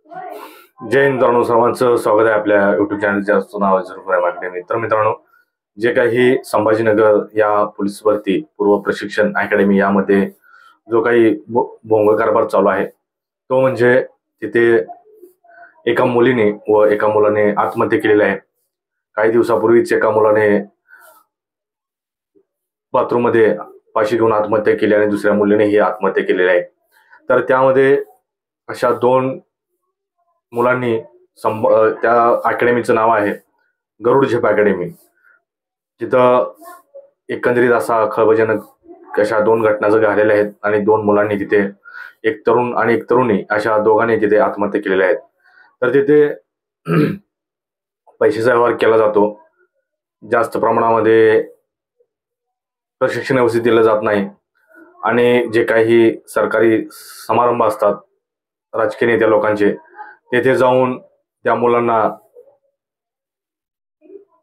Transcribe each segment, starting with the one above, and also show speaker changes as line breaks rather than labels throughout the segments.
जय हिंद मित्रांनो, सर्वांचं स्वागत आहे आपल्या युट्यूब चॅनलच्या नाव अकॅडमी। तर मित्रांनो, जे काही संभाजीनगर या पोलीस भरती पूर्व प्रशिक्षण अकॅडमी यामध्ये जो काही भोंग कारभार चालू आहे तो म्हणजे तिथे एका मुलीने व एका मुलाने आत्महत्या केलेली आहे। काही दिवसापूर्वीच एका मुलाने बाथरूम मध्ये फाशी घेऊन आत्महत्या केली आणि दुसऱ्या मुलीने ही आत्महत्या केलेली आहे। तर त्यामध्ये अशा दोन मुलांनी त्या अकॅडमीचं नाव आहे गरुड झेप अकॅडमी। तिथं एकंदरीत असा खळबळजनक अशा दोन घटना घडलेल्या आहेत आणि दोन मुलांनी तिथे, एक तरुण आणि एक तरुणी, अशा दोघांनी तिथे आत्महत्या केलेल्या आहेत। तर तिथे पैशाचा व्यवहार केला जातो, जास्त प्रमाणामध्ये प्रशिक्षण व्यवस्थित दिलं जात नाही आणि जे काही सरकारी समारंभ असतात राजकीय नेत्या लोकांचे, तेथे जाऊन त्या मुलांना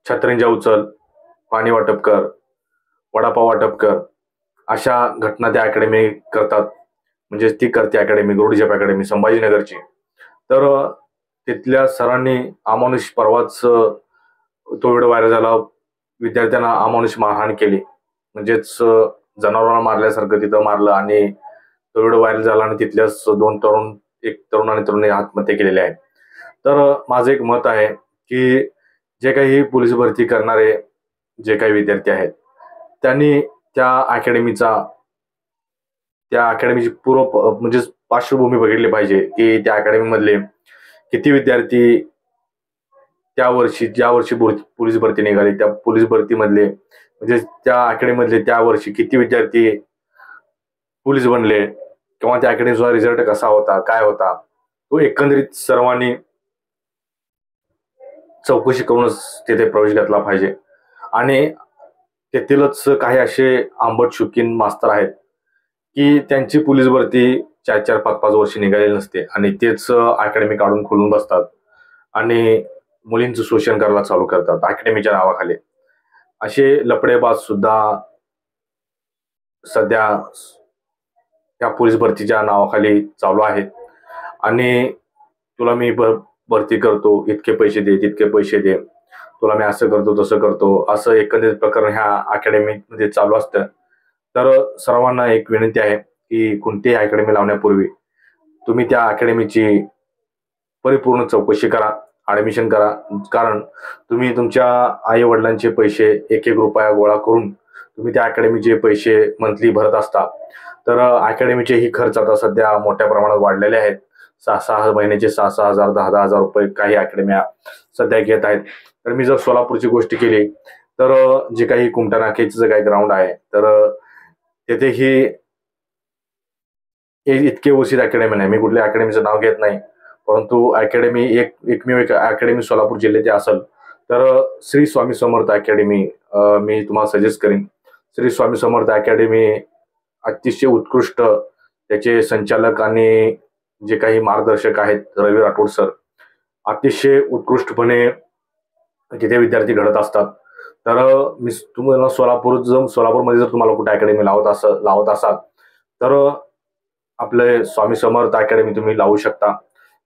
छत्र्यांच्या उचल, पाणी वाटप कर, वडापाव वाटप कर, अशा घटना त्या अकॅडमी करतात। म्हणजे ती करते अकॅडमी गरुड झेप अकॅडमी संभाजीनगरची। तर तिथल्या सरांनी अमानुष, परवाच तो व्हिडिओ व्हायरल झाला, विद्यार्थ्यांना अमानुष मारहाण केली, म्हणजेच जनावरांना मारल्यासारखं तिथं मारलं आणि तो व्हिडिओ व्हायरल झाला आणि तिथल्याच दोन तरुण, एक तरुण आणि तरुणी आत्महत्या केलेल्या आहेत। तर माझं एक मत आहे की जे काही पोलीस भरती करणारे जे काही विद्यार्थी आहेत त्यांनी त्या अकॅडमीची पूर्व म्हणजे पार्श्वभूमी बघितली पाहिजे की त्या अकॅडमी मधले किती विद्यार्थी त्या वर्षी, ज्या वर्षी पोलीस भरती निघाली त्या पोलीस भरती मधले, म्हणजे त्या अकॅडमी मधले त्या वर्षी किती विद्यार्थी पोलीस बनले, किंवा त्या अकॅडमीचा रिझल्ट कसा होता, काय होता, तो एकंदरीत सर्वांनी चौकशी करूनच तिथे प्रवेश घेतला पाहिजे। आणि तेथीलच काही असे आंबट शौकीन मास्तर आहेत की त्यांची पोलीस भरती 4-4, 5-5 वर्ष निघालेली नसते आणि तेच अकॅडमी काढून खोलून बसतात आणि मुलींचं शोषण करायला चालू करतात अकॅडमीच्या नावाखाली। असे लफडेबाज सुद्धा सध्या या पोलीस भरतीच्या नावाखाली चालू आहेत आणि तुला मी भरती करतो, इतके पैसे दे, तितके पैसे दे, तुला मी असं करतो, तसं करतो, असं एकंदरीत प्रकरण ह्या अकॅडमीमध्ये चालू असतं। तर सर्वांना एक विनंती आहे की कोणतीही अकॅडमी लावण्यापूर्वी तुम्ही त्या अकॅडमीची परिपूर्ण चौकशी करा, ऍडमिशन करा, कारण तुम्ही तुमच्या आई वडिलांचे पैसे एक एक रुपया गोळा करून तुम्ही त्या अकॅडमीचे पैसे मंथली भरत असता। तर अकॅडमीचे ही खर्च आता सध्या मोठ्या प्रमाणात वाढलेले आहेत। 6-6 महिन्याचे 6-6 हजार, 10-10 हजार रुपये काही अकॅडम्या सध्या घेत आहेत। तर मी जर सोलापूरची गोष्ट केली तर जे काही कुमटा नाक्याचं जे काही ग्राउंड आहे तर तेथे ही इतके वसीर अकॅडमी नाही, मी कुठल्या अकॅडमीचं नाव घेत नाही, परंतु अकॅडमी एकमेव एक अकॅडमी सोलापूर जिल्ह्यात असेल तर श्री स्वामी समर्थ अकॅडमी मी तुम्हाला सजेस्ट करीन। श्री स्वामी समर्थ अकॅडमी अतिशय उत्कृष्ट, त्याचे संचालक आणि जे काही मार्गदर्शक आहेत रवी राठोड सर, अतिशय उत्कृष्टपणे तिथे विद्यार्थी घडत असतात। तर मी तुम्हाला सोलापूरमध्ये जर तुम्हाला कुठे अकॅडमी लावत असाल तर आपले स्वामी समर्थ अकॅडमी तुम्ही लावू शकता,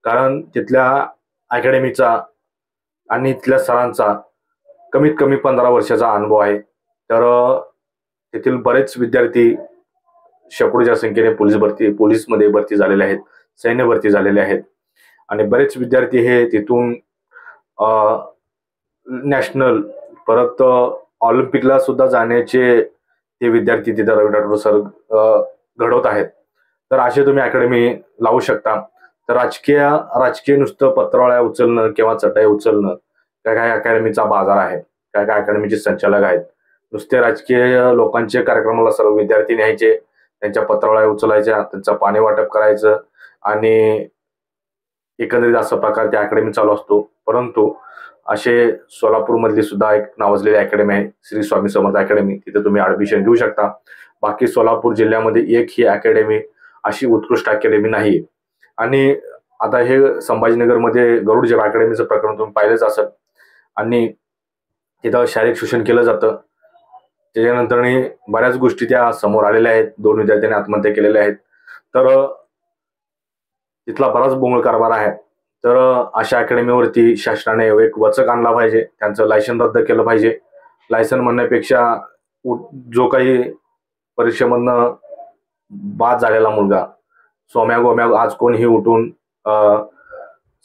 कारण तिथल्या अकॅडमीचा आणि तिथल्या सरांचा कमीत कमी 15 वर्षाचा अनुभव आहे। तर तेथील बरेच विद्यार्थी शेकडोच्या संख्येने पोलीसमध्ये भरती झालेले आहेत, सैन्य भरती झालेले आहेत आणि बरेच विद्यार्थी हे तिथून नॅशनल परत ऑलिम्पिकला सुद्धा जाण्याचे ते विद्यार्थी तिथे रवी राठोड सर घडवत आहेत। तर असे तुम्ही अकॅडमी लावू शकता। तर राजकीय नुसतं पत्रवाळ्या उचलणं किंवा चटाई उचलणं काय अकॅडमीचा बाजार आहे, काय अकॅडमीचे संचालक आहेत, नुसते राजकीय लोकांचे कार्यक्रमाला सर्व विद्यार्थी न्यायचे, त्यांच्या पत्रवाळ्या उचलायच्या, त्यांचं पाणी वाटप करायचं आणि एकंदरीत असा प्रकार त्या अकॅडमी चालू असतो। परंतु असे सोलापूर मधली सुद्धा एक नावाजलेली अकॅडमी आहे श्री स्वामी समर्थ अकॅडमी, तिथे तुम्ही ऍडमिशन घेऊ शकता। बाकी सोलापूर जिल्ह्यामध्ये एक ही अकॅडमी अशी उत्कृष्ट अकॅडमी नाही। आणि आता हे संभाजीनगरमध्ये गरुड झेप अकॅडमीचं प्रकरण तुम्ही पाहिलंच असेल आणि तिथं शारीरिक शोषण केलं जातं। त्याच्यानंतर बऱ्याच गोष्टी त्या समोर आलेल्या आहेत, 2 विद्यार्थ्यांनी आत्महत्या केलेल्या आहेत। तर तिथला बराच बोंगळ कारभार आहे। तर अशा अकॅडमीवरती शासनाने एक वचक आणला पाहिजे, त्यांचं लायसन रद्द केलं पाहिजे. लायसन म्हणण्यापेक्षा जो काही परीक्षेमधनं बाद झालेला मुलगा सोम्या गोम्या आज कोणीही उठून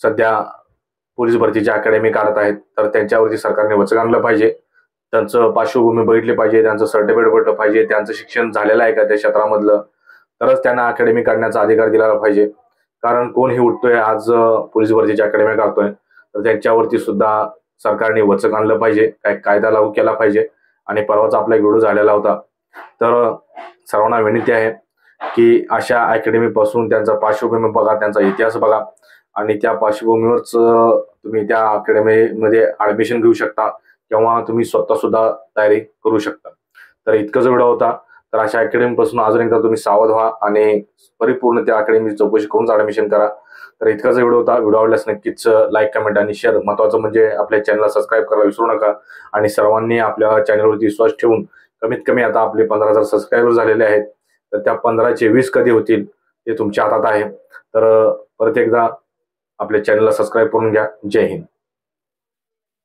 सध्या पोलीस भरतीच्या अकॅडमी काढत आहेत, तर त्यांच्यावरती सरकारने वचक आणलं पाहिजे. त्यांचं पार्श्वभूमी बघितली पाहिजे, त्यांचं सर्टिफिकेट भेटलं पाहिजे, त्यांचं शिक्षण झालेलं आहे का त्या क्षेत्रामधलं, तरच त्यांना अकॅडमी काढण्याचा अधिकार दिला पाहिजे. कारण कोणही उठतोय आज पोलीस भरतीच्या अकॅडमी काढतोय, तर त्यांच्यावरती सुद्धा सरकारने वचक आणलं पाहिजे, काय कायदा लागू केला पाहिजे. आणि परवाचा आपला एक व्हिडिओ झालेला होता, तर सर्वांना विनंती आहे की अशा अकॅडमी पासून त्यांचा पार्श्वभूमी बघा, त्यांचा इतिहास बघा आणि त्या पार्श्वभूमीवरच तुम्ही त्या अकॅडमीमध्ये ऍडमिशन घेऊ शकता किंवा तुम्ही स्वतः सुद्धा तयारी करू शकता. तर इतकाच व्हिडिओ होता. तर अशा अकॅडमी पासून अजून एकदा तुम्ही सावध व्हा आणि परिपूर्ण त्या अकॅडमीची चौकशी करून ऍडमिशन करा. तर इतकाच व्हिडिओ होता. व्हिडिओ आवडल्यास नक्कीच लाईक, कमेंट आणि शेअर. महत्त्वाचं म्हणजे आपल्या चॅनलला सबस्क्राईब करायला विसरू नका आणि सर्वांनी आपल्या चॅनलवरती विश्वास ठेवून कमीत कमी आता आपले 15,000 सबस्क्रायबर झालेले आहेत. तर त्या 15चे 20 कधी होतील ते तुमच्या हातात आहे. तर परत एकदा आपल्या चॅनलला सबस्क्राईब करून घ्या. जय हिंद.